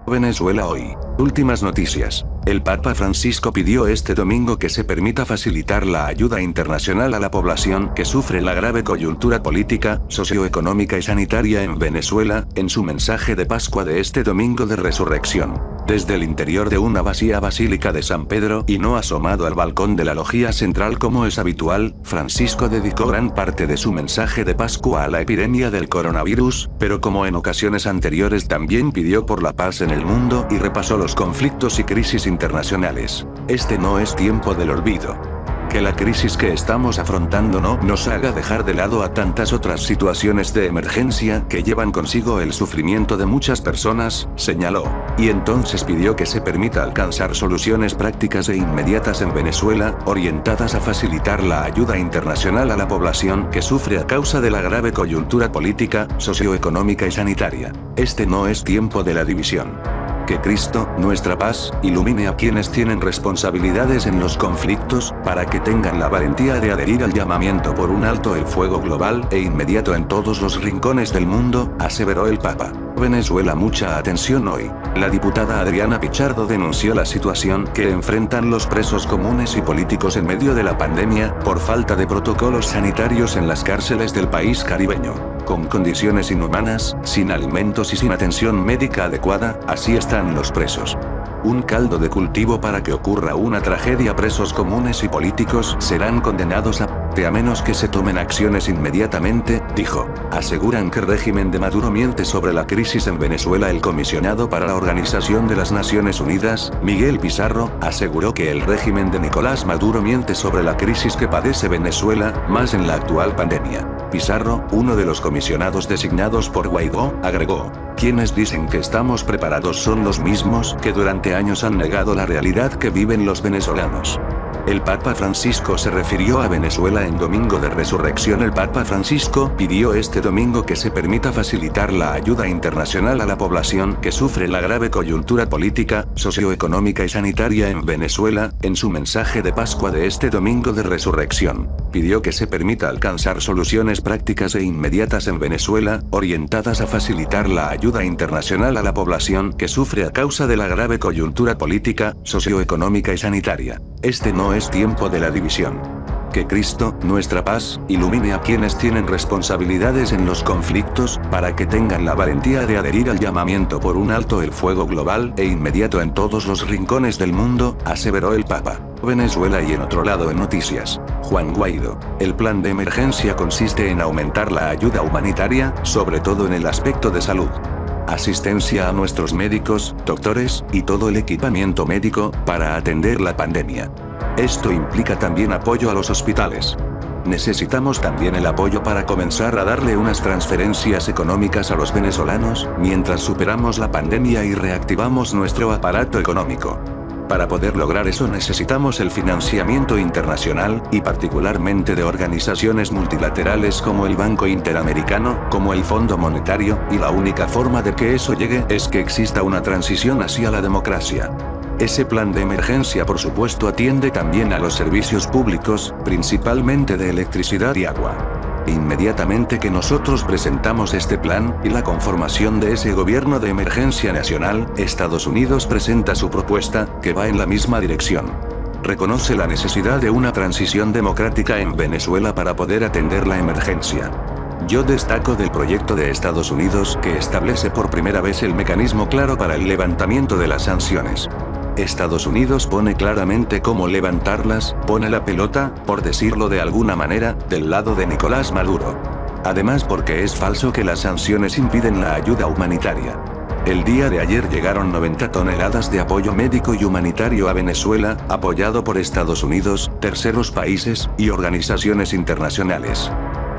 Venezuela hoy. Últimas noticias. El Papa Francisco pidió este domingo que se permita facilitar la ayuda internacional a la población que sufre la grave coyuntura política, socioeconómica y sanitaria en Venezuela, en su mensaje de Pascua de este domingo de resurrección. Desde el interior de una vacía basílica de San Pedro y no asomado al balcón de la loggia central como es habitual, Francisco dedicó gran parte de su mensaje de Pascua a la epidemia del coronavirus, pero como en ocasiones anteriores también pidió por la paz en el mundo y repasó los conflictos y crisis internacionales. Este no es tiempo del olvido. Que la crisis que estamos afrontando no nos haga dejar de lado a tantas otras situaciones de emergencia que llevan consigo el sufrimiento de muchas personas, señaló. Y entonces pidió que se permita alcanzar soluciones prácticas e inmediatas en Venezuela, orientadas a facilitar la ayuda internacional a la población que sufre a causa de la grave coyuntura política, socioeconómica y sanitaria. Este no es tiempo de la división. Que Cristo, nuestra paz, ilumine a quienes tienen responsabilidades en los conflictos, para que tengan la valentía de adherir al llamamiento por un alto el fuego global e inmediato en todos los rincones del mundo, aseveró el Papa. Venezuela, mucha atención hoy. La diputada Adriana Pichardo denunció la situación que enfrentan los presos comunes y políticos en medio de la pandemia, por falta de protocolos sanitarios en las cárceles del país caribeño. Con condiciones inhumanas, sin alimentos y sin atención médica adecuada, así están los presos. Un caldo de cultivo para que ocurra una tragedia. Presos comunes y políticos serán condenados a menos que se tomen acciones inmediatamente, dijo. Aseguran que el régimen de Maduro miente sobre la crisis en Venezuela. El comisionado para la Organización de las Naciones Unidas, Miguel Pizarro, aseguró que el régimen de Nicolás Maduro miente sobre la crisis que padece Venezuela, más en la actual pandemia. Pizarro, uno de los comisionados designados por Guaidó, agregó: quienes dicen que estamos preparados son los mismos que durante años han negado la realidad que viven los venezolanos. El Papa Francisco se refirió a Venezuela en Domingo de Resurrección. El Papa Francisco pidió este domingo que se permita facilitar la ayuda internacional a la población que sufre la grave coyuntura política, socioeconómica y sanitaria en Venezuela, en su mensaje de Pascua de este Domingo de Resurrección. Pidió que se permita alcanzar soluciones prácticas e inmediatas en Venezuela, orientadas a facilitar la ayuda internacional a la población que sufre a causa de la grave coyuntura política, socioeconómica y sanitaria. Este no es tiempo de la división. Que Cristo, nuestra paz, ilumine a quienes tienen responsabilidades en los conflictos, para que tengan la valentía de adherir al llamamiento por un alto el fuego global e inmediato en todos los rincones del mundo, aseveró el Papa. Venezuela y en otro lado en noticias. Juan Guaidó. El plan de emergencia consiste en aumentar la ayuda humanitaria, sobre todo en el aspecto de salud. Asistencia a nuestros médicos, doctores, y todo el equipamiento médico, para atender la pandemia. Esto implica también apoyo a los hospitales. Necesitamos también el apoyo para comenzar a darle unas transferencias económicas a los venezolanos, mientras superamos la pandemia y reactivamos nuestro aparato económico. Para poder lograr eso necesitamos el financiamiento internacional, y particularmente de organizaciones multilaterales como el Banco Interamericano, como el Fondo Monetario, y la única forma de que eso llegue es que exista una transición hacia la democracia. Ese plan de emergencia por supuesto atiende también a los servicios públicos, principalmente de electricidad y agua. Inmediatamente que nosotros presentamos este plan, y la conformación de ese gobierno de emergencia nacional, Estados Unidos presenta su propuesta, que va en la misma dirección. Reconoce la necesidad de una transición democrática en Venezuela para poder atender la emergencia. Yo destaco del proyecto de Estados Unidos que establece por primera vez el mecanismo claro para el levantamiento de las sanciones. Estados Unidos pone claramente cómo levantarlas, pone la pelota, por decirlo de alguna manera, del lado de Nicolás Maduro. Además, porque es falso que las sanciones impiden la ayuda humanitaria. El día de ayer llegaron 90 toneladas de apoyo médico y humanitario a Venezuela, apoyado por Estados Unidos, terceros países, y organizaciones internacionales.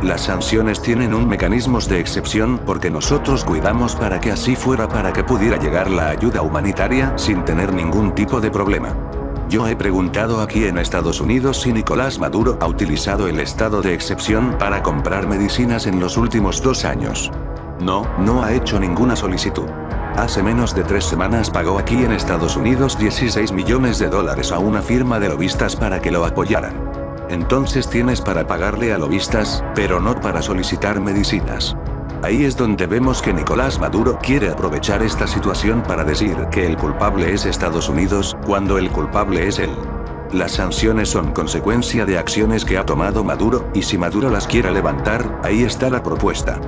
Las sanciones tienen un mecanismo de excepción porque nosotros cuidamos para que así fuera, para que pudiera llegar la ayuda humanitaria sin tener ningún tipo de problema. Yo he preguntado aquí en Estados Unidos si Nicolás Maduro ha utilizado el estado de excepción para comprar medicinas en los últimos 2 años. No ha hecho ninguna solicitud. Hace menos de 3 semanas pagó aquí en Estados Unidos $16 millones a una firma de lobistas para que lo apoyaran. Entonces tienes para pagarle a lobistas, pero no para solicitar medicinas. Ahí es donde vemos que Nicolás Maduro quiere aprovechar esta situación para decir que el culpable es Estados Unidos, cuando el culpable es él. Las sanciones son consecuencia de acciones que ha tomado Maduro, y si Maduro las quiere levantar, ahí está la propuesta.